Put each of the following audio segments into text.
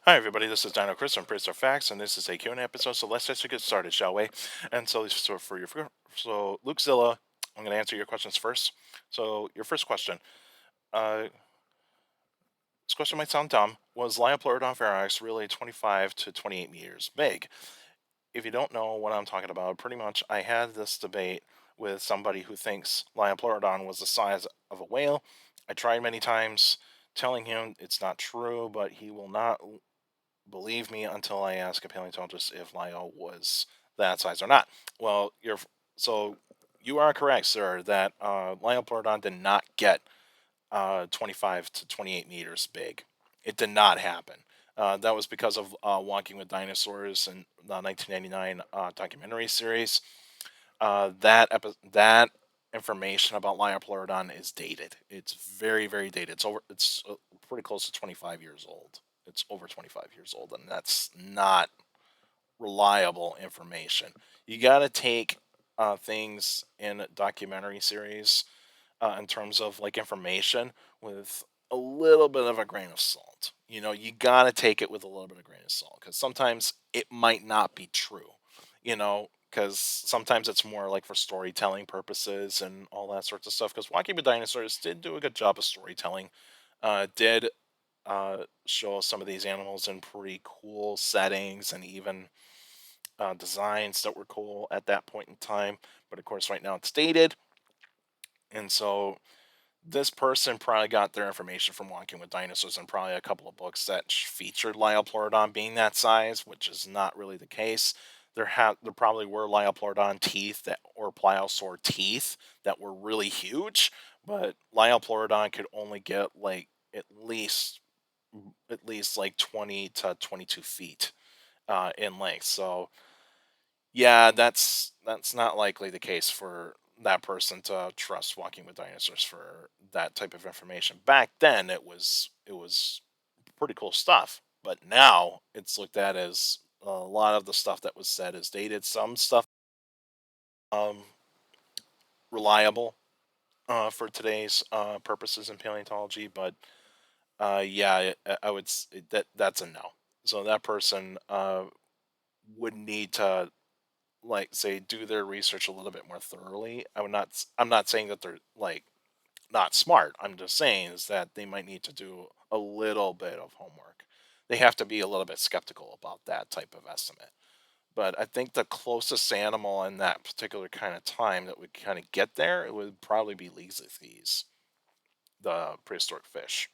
Hi everybody, this is Dino Chris from Prehistoric Facts, and this is a Q&A episode, so let's just get started, shall we? And so Lukezilla, I'm going to answer your questions first. So your first question, uh, this question might sound dumb. Was Liopleurodon ferox really 25 to 28 meters big? If you don't know what I'm talking about, pretty much I had this debate with somebody who thinks Liopleurodon was the size of a whale. I tried many times telling him it's not true, but he will not believe me until I ask a paleontologist if Lio was that size or not. Well, so you are correct, sir, that Liopleurodon did not get 25 to 28 meters big. It did not happen. That was because of Walking with Dinosaurs and the 1999 documentary series. That information about Liopleurodon is dated. It's very, very dated. It's pretty close to 25 years old. It's over 25 years old, and that's not reliable information. You got to take things in documentary series in terms of like information with a little bit of a grain of salt. You know, you got to take it with a little bit of grain of salt because sometimes it might not be true. Because sometimes it's more like for storytelling purposes and all that sorts of stuff. Because Walking with Dinosaurs did do a good job of storytelling. Did show some of these animals in pretty cool settings and even designs that were cool at that point in time. But of course, right now it's dated. And so this person probably got their information from Walking with Dinosaurs and probably a couple of books that featured Liopleurodon being that size, which is not really the case. There probably were Liopleurodon teeth that or pliosaur teeth that were really huge, but Liopleurodon could only get like at least like 20 to 22 feet in length. So yeah, that's not likely the case for that person to trust Walking with Dinosaurs for that type of information. Back then, it was pretty cool stuff, but now it's looked at as a lot of the stuff that was said is dated. Some stuff um, reliable for today's purposes in paleontology, but yeah, I would that's a no. So that person would need to like say do their research a little bit more thoroughly. I'm not saying that they're like not smart. I'm just saying is that they might need to do a little bit of homework. They have to be a little bit skeptical about that type of estimate. But I think the closest animal in that particular kind of time that would kind of get there, it would probably be Leesothes, the prehistoric fish.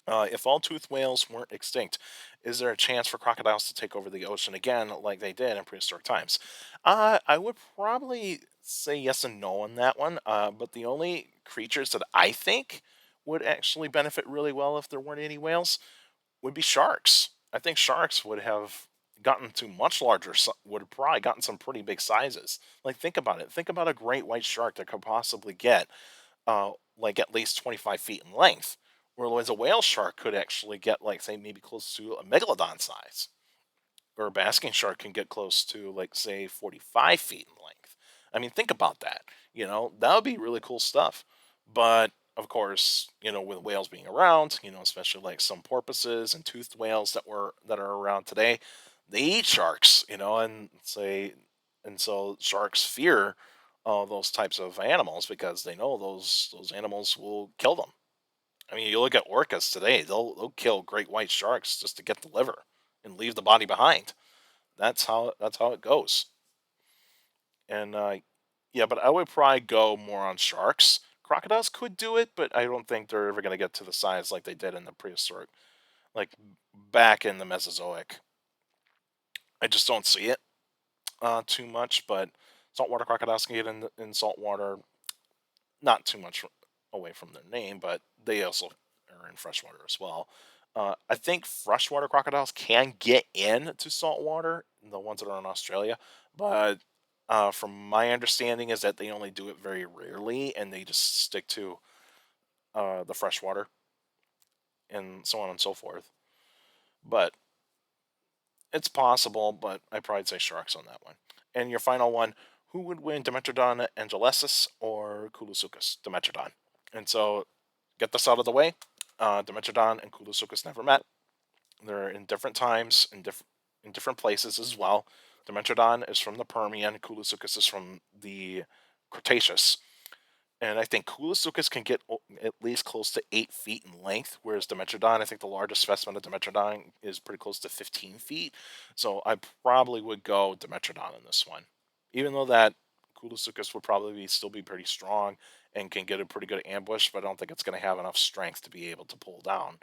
If all toothed whales weren't extinct, is there a chance for crocodiles to take over the ocean again like they did in prehistoric times? I would probably say yes and no on that one. But the only creatures that I think would actually benefit really well if there weren't any whales would be sharks. I think sharks would have gotten to much larger, would have probably gotten some pretty big sizes. Like, think about it. Think about a great white shark that could possibly get like at least 25 feet in length. Whereas a whale shark could actually get like say maybe close to a megalodon size, or a basking shark can get close to like say 45 feet in length. I mean, think about that. That would be really cool stuff. But of course, with whales being around, especially like some porpoises and toothed whales that are around today, they eat sharks, and so sharks fear those types of animals because they know those animals will kill them. I mean, you look at orcas today; they'll kill great white sharks just to get the liver and leave the body behind. That's how it goes. And yeah, but I would probably go more on sharks. Crocodiles could do it, but I don't think they're ever going to get to the size like they did in the prehistoric, like back in the Mesozoic. I just don't see it too much. But saltwater crocodiles can get in saltwater, not too much away from their name, but they also are in freshwater as well. I think freshwater crocodiles can get into saltwater, the ones that are in Australia, but from my understanding is that they only do it very rarely, and they just stick to the freshwater and so on and so forth. But it's possible, but I probably say sharks on that one. And your final one, who would win, Dimetrodon angelensis or Kulusuchus? Dimetrodon. And so, get this out of the way. Dimetrodon and Kulusuchus never met. They're in different times and in different places as well. Dimetrodon is from the Permian. Koolasuchus is from the Cretaceous. And I think Koolasuchus can get at least close to 8 feet in length, whereas Dimetrodon, I think the largest specimen of Dimetrodon is pretty close to 15 feet. So I probably would go Dimetrodon in this one, even though that Koolasuchus would probably still be pretty strong and can get a pretty good ambush, but I don't think it's going to have enough strength to be able to pull down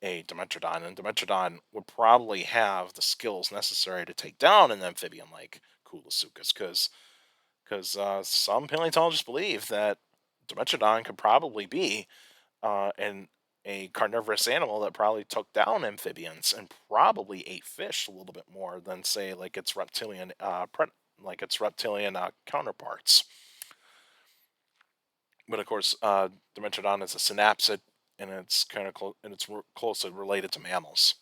a Dimetrodon. And Dimetrodon would probably have the skills necessary to take down an amphibian like Koolasuchus, because some paleontologists believe that Dimetrodon could probably be an a carnivorous animal that probably took down amphibians and probably ate fish a little bit more than say like its reptilian counterparts. But of course, Dimetrodon is a synapsid, and it's kind of closely related to mammals.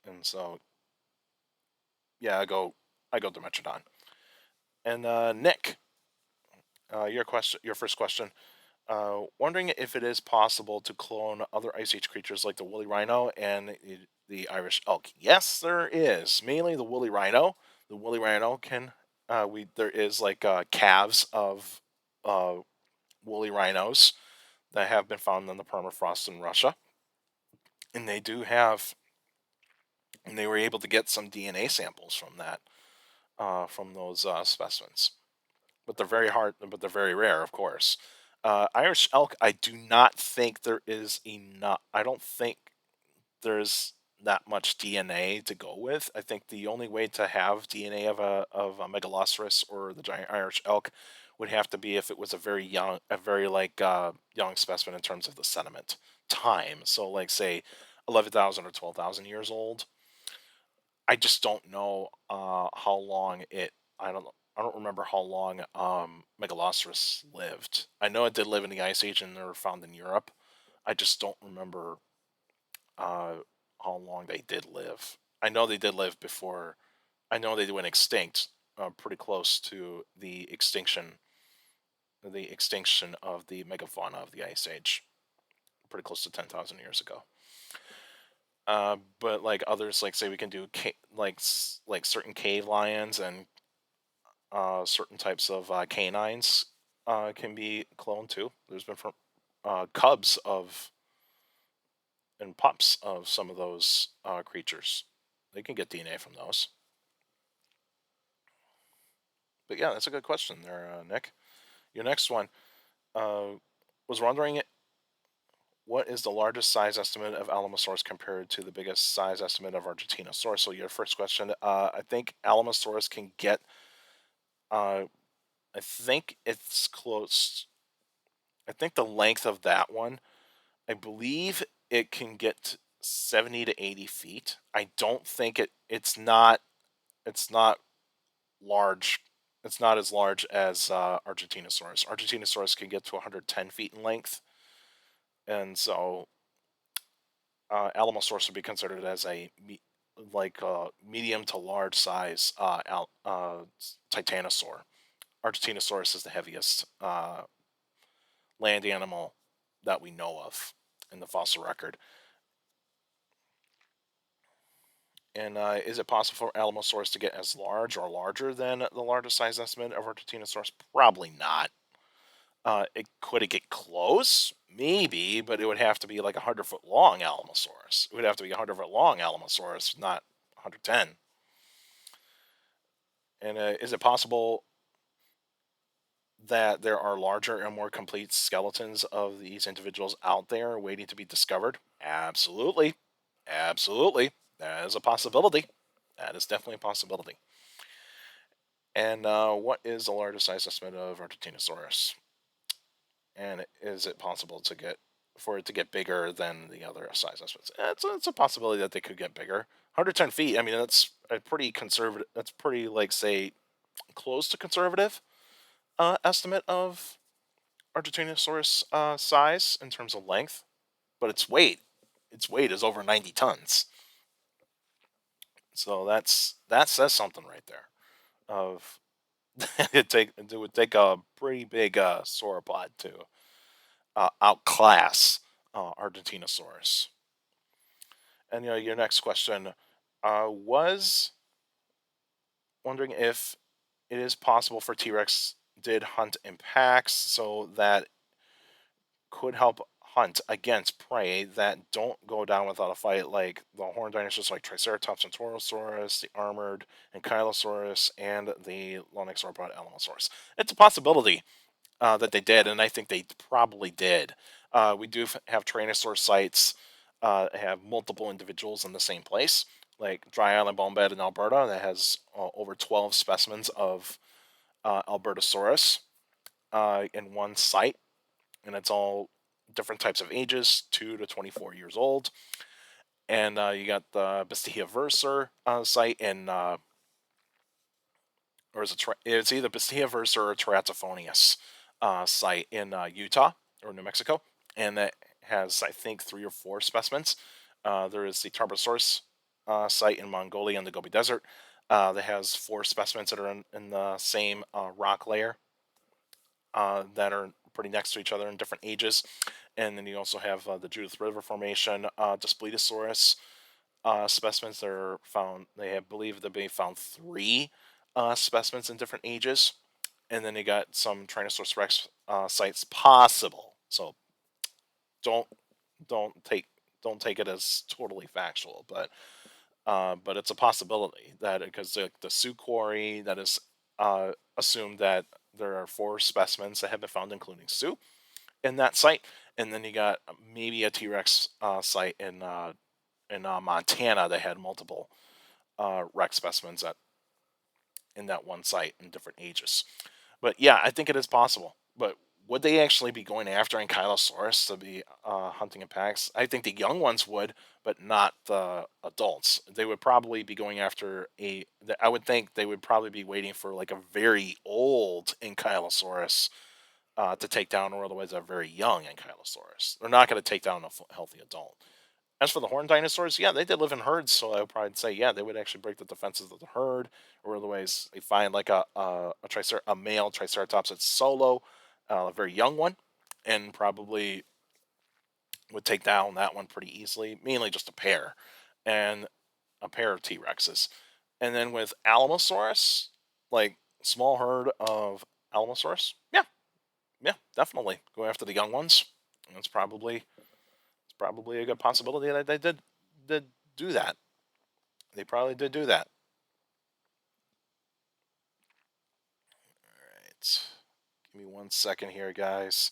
And so, yeah, I go Dimetrodon. And Nick, your first question. Wondering if it is possible to clone other Ice Age creatures like the woolly rhino and the Irish elk. Yes, there is. Mainly the woolly rhino. The woolly rhino can there is like calves of uh, woolly rhinos that have been found in the permafrost in Russia, and they were able to get some DNA samples from that from those specimens. But they're very hard, but they're very rare, of course. Irish elk, I do not think there is enough. I don't think there's that much DNA to go with. I think the only way to have DNA of a Megalosaurus or the giant Irish elk would have to be if it was a very like young specimen in terms of the sediment time. So like say 11,000 or 12,000 years old. I just don't know how long it. I don't. I don't remember how long Megalosaurus lived. I know it did live in the Ice Age and they were found in Europe. I just don't remember uh, how long they did live. I know they did live before. I know they went extinct, pretty close to the extinction of the megafauna of the Ice Age, pretty close to 10,000 years ago. But like others, like say we can do like certain cave lions and certain types of canines can be cloned too. There's been from cubs of and pups of some of those creatures. They can get DNA from those. But yeah, that's a good question there, Nick. Your next one was wondering what is the largest size estimate of Alamosaurus compared to the biggest size estimate of Argentinosaurus? So your first question, I think Alamosaurus can get. I think it's close. I think the length of that one, I believe it can get 70 to 80 feet. I don't think it's not large. It's not as large as Argentinosaurus. Argentinosaurus can get to 110 feet in length, and so Alamosaurus would be considered as medium to large size titanosaur. Argentinosaurus is the heaviest land animal that we know of in the fossil record. And is it possible for Alamosaurus to get as large or larger than the largest size estimate of Argentinosaurus? Probably not. Could it get close? Maybe, but it would have to be like 100-foot long Alamosaurus. It would have to be 100-foot long Alamosaurus, not 110. And is it possible that there are larger and more complete skeletons of these individuals out there waiting to be discovered? Absolutely. Absolutely. That is a possibility. That is definitely a possibility. And what is the largest size estimate of Argentinosaurus? And is it possible for it to get bigger than the other size estimates? It's a possibility that they could get bigger. 110 feet. I mean, that's a pretty conservative. That's pretty like say close to conservative estimate of Argentinosaurus size in terms of length, but its weight is over 90 tons. So that says something right there. Of it would take a pretty big sauropod to outclass Argentinosaurus. And your next question was wondering if it is possible for T-Rex did hunt in packs, so that could help hunt against prey that don't go down without a fight, like the horned dinosaurs like Triceratops and Torosaurus, the armored Ankylosaurus, and the long-necked sauropod Alamosaurus. It's a possibility that they did, and I think they probably did. We do have Tyrannosaur sites have multiple individuals in the same place, like Dry Island Bone Bed in Alberta that has over 12 specimens of Albertosaurus in one site, and it's all different types of ages, 2 to 24 years old. And you got the Bestia Verser site in, or is it, it's either Bestia Verser or Teratophonius site in Utah or New Mexico. And that has, I think, 3 or 4 specimens. There is the Tarbosaurus site in Mongolia in the Gobi Desert that has 4 specimens that are in the same rock layer that are pretty next to each other in different ages. And then you also have the Judith River Formation, Daspletosaurus specimens that are found. They have believe that they found 3 specimens in different ages. And then you got some Tyrannosaurus Rex sites possible. So don't don't take don't take it as totally factual, but it's a possibility that because the Sioux quarry that is assumed that there are 4 specimens that have been found, including Sioux, in that site, and then you got maybe a T Rex site in Montana that had multiple Rex specimens in that one site in different ages. But yeah, I think it is possible. But would they actually be going after Ankylosaurus to be hunting in packs? I think the young ones would, but not the adults. They would probably be going after I would think they would probably be waiting for like a very old Ankylosaurus to take down, or otherwise a very young Ankylosaurus. They're not going to take down a healthy adult. As for the horned dinosaurs, yeah, they did live in herds, so I would probably say, yeah, they would actually break the defenses of the herd, or otherwise they find like a male Triceratops that's solo, a very young one, and probably would take down that one pretty easily, mainly just a pair, and a pair of T Rexes. And then with Alamosaurus, like small herd of Alamosaurus, yeah, yeah, definitely go after the young ones. That's probably a good possibility that they did do that. They probably did do that. All right. Give me 1 second here, guys.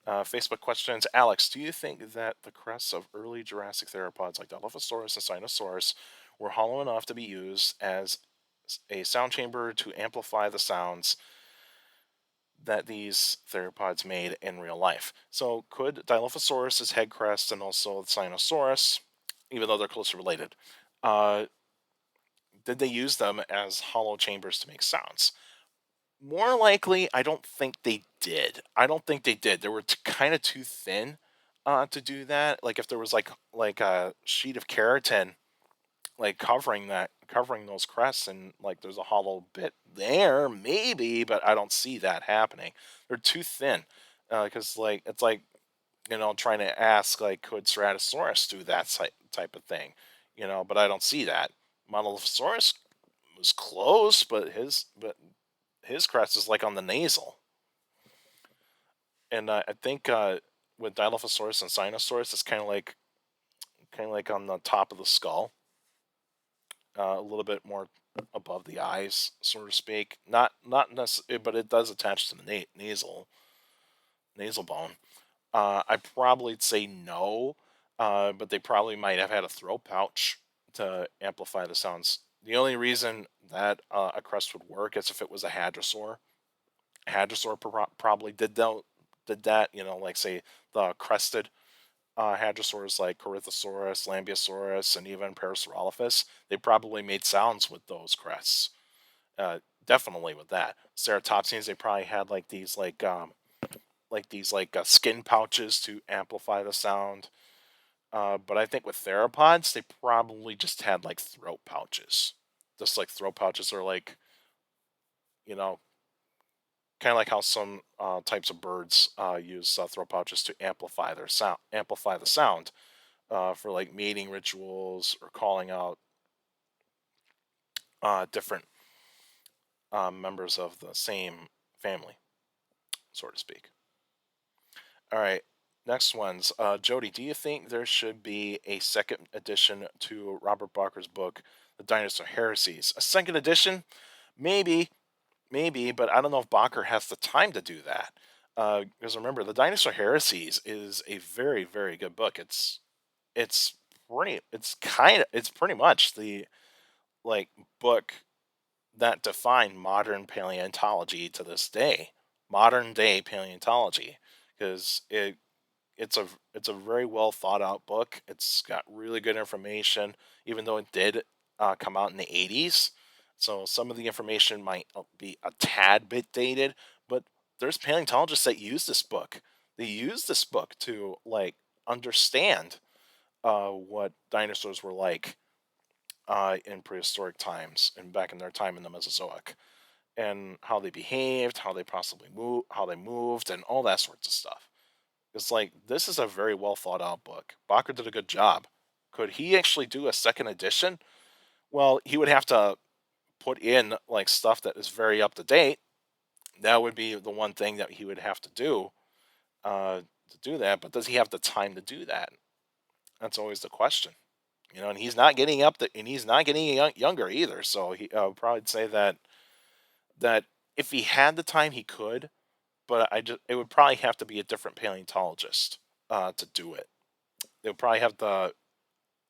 Facebook questions. Alex, do you think that the crests of early Jurassic theropods like Dilophosaurus and Spinosaurus were hollow enough to be used as a sound chamber to amplify the sounds that these theropods made in real life? So, could Dilophosaurus's head crest and also the Spinosaurus, even though they're closely related, uh, did they use them as hollow chambers to make sounds? More likely, I don't think they did. I don't think they did. They were kind of too thin to do that. Like if there was like a sheet of keratin like covering those crests, and like there's a hollow bit there, maybe, but I don't see that happening. They're too thin because like it's like trying to ask like could Ceratosaurus do that type of thing, but I don't see that. Monolophosaurus was close, but his crest is like on the nasal, and I think with Dilophosaurus and Sinosaurus, it's kind of like on the top of the skull, a little bit more above the eyes, so to speak. Not necessarily, but it does attach to the nasal bone. I'd probably say no, but they probably might have had a throat pouch to amplify the sounds. The only reason that a crest would work is if it was a hadrosaur. Hadrosaur probably did that. Like say the crested hadrosaurs like Corythosaurus, Lambeosaurus, and even Parasaurolophus. They probably made sounds with those crests. Definitely with that. Ceratopsians, they probably had like these skin pouches to amplify the sound. But I think with theropods, they probably just had like throat pouches. Just like throat pouches are like, you know, kind of like how some types of birds use throat pouches to amplify the sound. for like mating rituals or calling out different members of the same family, so to speak. All right. Next one's Jody. Do you think there should be a second edition to Robert Barker's book, The Dinosaur Heresies? A second edition? Maybe, maybe, but I don't know if Barker has the time to do that. Because remember, The Dinosaur Heresies is a very, very good book. It's it's pretty much the like book that defined modern paleontology to this day, modern day paleontology, because it's a it's a very well thought out book. It's got really good information, even though it did come out in the 80s. So some of the information might be a tad bit dated, but there's paleontologists that use this book. They use this book to like understand what dinosaurs were like in prehistoric times and back in their time in the Mesozoic, and how they behaved, how they possibly moved, how they moved, and all that sorts of stuff. It's like this is a very well thought out book. Bakker did a good job. Could he actually do a second edition? Well, he would have to put in like stuff that is very up to date. That would be the one thing that he would have to do that. But does he have the time to do that? That's always the question. You know, and he's not getting and he's not getting younger either. So he would probably say that if he had the time, he could. But it would probably have to be a different paleontologist to do it. They would probably have the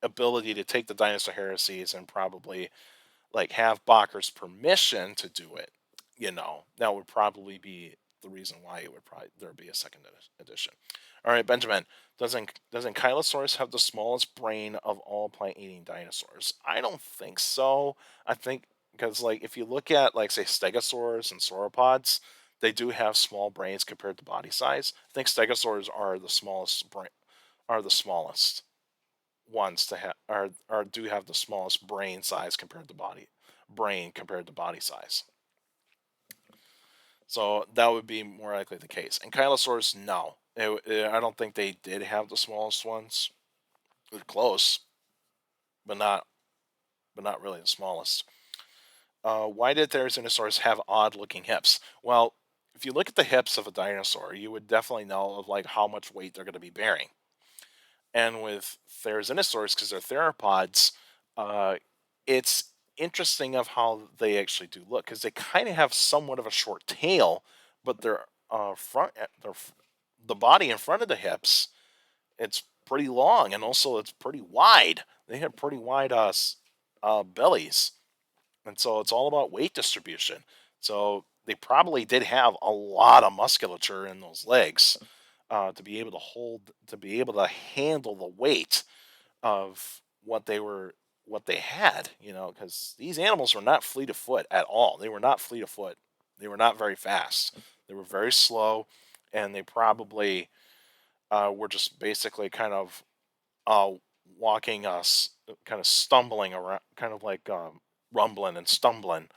ability to take the dinosaur heresies and probably like have Bakker's permission to do it. You know, that would probably be the reason why it would probably there would be a second edition. All right, Benjamin, doesn't Ankylosaurus have the smallest brain of all plant-eating dinosaurs? I don't think so. I think because like if you look at like say stegosaurs and sauropods, they do have small brains compared to body size. I think stegosaurs are the smallest ones to have are do have the smallest brain compared to body size. So that would be more likely the case. And Kylosaurus, no, I don't think they did have the smallest ones. They're close, but not really the smallest. Why did Therizinosaurus have odd looking hips? Well, if you look at the hips of a dinosaur, you would definitely know of like how much weight they're going to be bearing. And with Therizinosaurs, because they're theropods, uh, it's interesting of how they actually do look because they kind of have somewhat of a short tail, but their the body in front of the hips, it's pretty long and also it's pretty wide. They have pretty wide bellies, and so it's all about weight distribution. So they probably did have a lot of musculature in those legs to be able to handle the weight of what they had, you know, because these animals were not fleet of foot at all. They were not fleet of foot. They were not very fast. They were very slow, and they probably were just basically kind of uh, walking us, kind of stumbling around, kind of like rumbling and stumbling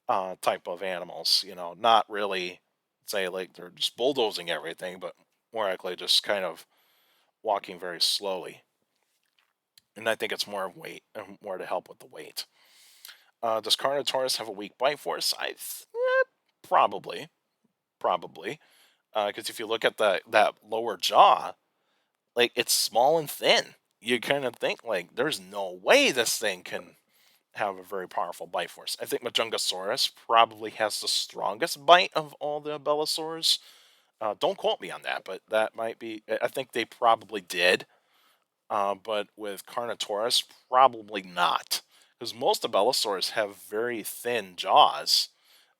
type of animals. You know, not really say like they're just bulldozing everything, but more likely just kind of walking very slowly. And I think it's more of weight and more to help with the weight. Does Carnotaurus have a weak bite force? Probably, probably. Because if you look at that lower jaw, like it's small and thin. You kind of think like there's no way this thing can have a very powerful bite force. I think Majungasaurus probably has the strongest bite of all the Abelisaurs. Don't quote me on that, but that might be. I think they probably did. But with Carnotaurus, probably not, because most Abelisaurs have very thin jaws,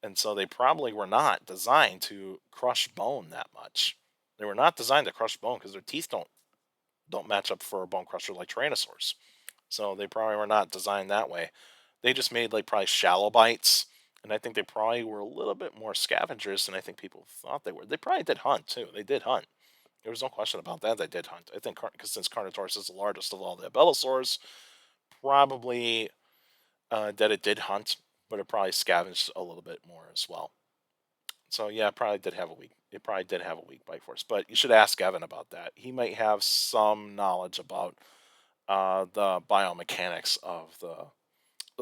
and so they probably were not designed to crush bone that much. They were not designed to crush bone because their teeth don't match up for a bone crusher like Tyrannosaurs. So they probably were not designed that way. They just made like probably shallow bites, and I think they probably were a little bit more scavengers than I think people thought they were. They probably did hunt too. They did hunt. There was no question about that. They did hunt. I think because since Carnotaurus is the largest of all the Abelisaurs, probably that it did hunt, but it probably scavenged a little bit more as well. So yeah, it probably did have a weak. It probably did have a weak bite force, but you should ask Evan about that. He might have some knowledge about the biomechanics of the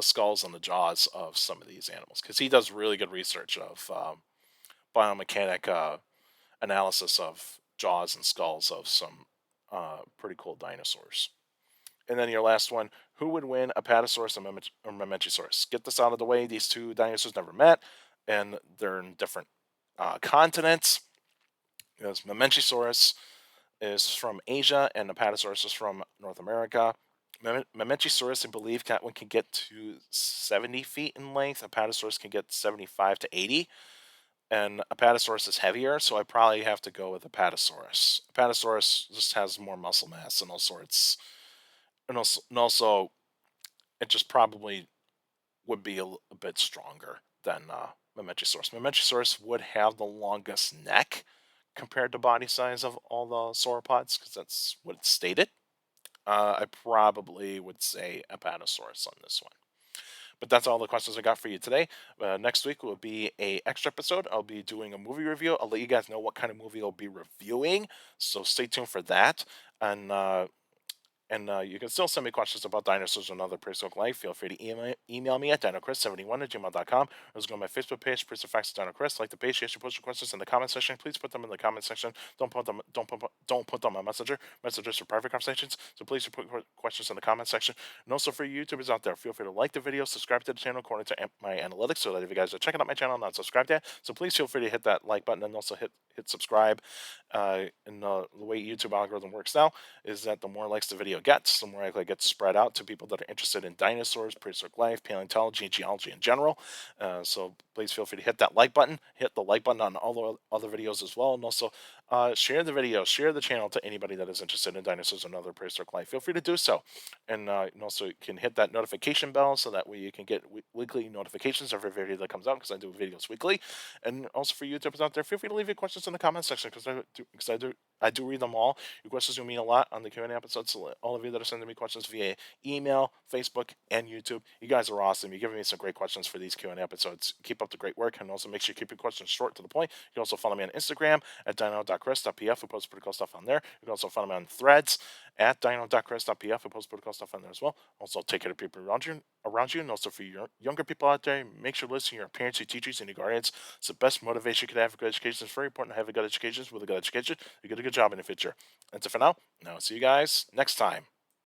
skulls and the jaws of some of these animals, because he does really good research of biomechanic analysis of jaws and skulls of some pretty cool dinosaurs. And then your last one, who would win, Apatosaurus or Mamenchisaurus? Get this out of the way. These two dinosaurs never met, and they're in different continents. Because Mamenchisaurus is from Asia, and Apatosaurus is from North America. Mamenchisaurus, I believe, that one can get to 70 feet in length. Apatosaurus can get 75 to 80. And Apatosaurus is heavier, so I probably have to go with Apatosaurus. Apatosaurus just has more muscle mass and all sorts. And also it just probably would be a bit stronger than Mamenchisaurus. Mamenchisaurus would have the longest neck compared to body size of all the sauropods, because that's what it's stated. I probably would say Apatosaurus on this one. But that's all the questions I got for you today. Next week will be a extra episode. I'll be doing a movie review. I'll let you guys know what kind of movie I'll be reviewing, so stay tuned for that. And you can still send me questions about dinosaurs and other prehistoric life. Feel free to email me at dinochrist71@gmail.com. Or just go to my Facebook page, Prehistoric Facts with Dino Chris. Like the page, you should post your questions in the comment section. Please put them in the comment section. Don't put them on Messenger. Messengers for private conversations. So please put questions in the comment section. And also for YouTubers out there, feel free to like the video, subscribe to the channel according to my analytics, so that if you guys are checking out my channel and not subscribed yet, so please feel free to hit that like button and also hit subscribe. And the way YouTube algorithm works now is that the more likes the video gets, the more likely it gets spread out to people that are interested in dinosaurs, prehistoric life, paleontology, and geology in general. So please feel free to hit that like button, hit the like button on all the other videos as well, and also share the video, share the channel to anybody that is interested in dinosaurs and other prehistoric life. Feel free to do so, and also you can hit that notification bell, so that way you can get weekly notifications of every video that comes out, because I do videos weekly. And also for YouTubers out there, feel free to leave your questions in the comment section, because I do read them all. Your questions do mean a lot on the Q&A episodes. So all of you that are sending me questions via email, Facebook, and YouTube, you guys are awesome. You're giving me some great questions for these Q&A episodes. Keep up the great work, and also make sure you keep your questions short to the point. You can also follow me on Instagram at dino.chris.pf. We post pretty cool stuff on there. You can also follow me on Threads at dino.chris.pf. We post pretty cool stuff on there as well. Also, take care of people around you, and also for your younger people out there, make sure to listen to your parents, your teachers, and your guardians. It's the best motivation you can have for good education. It's very important to have a good education. With a good education, you get a good job in the future. That's it for now. Now, see you guys next time.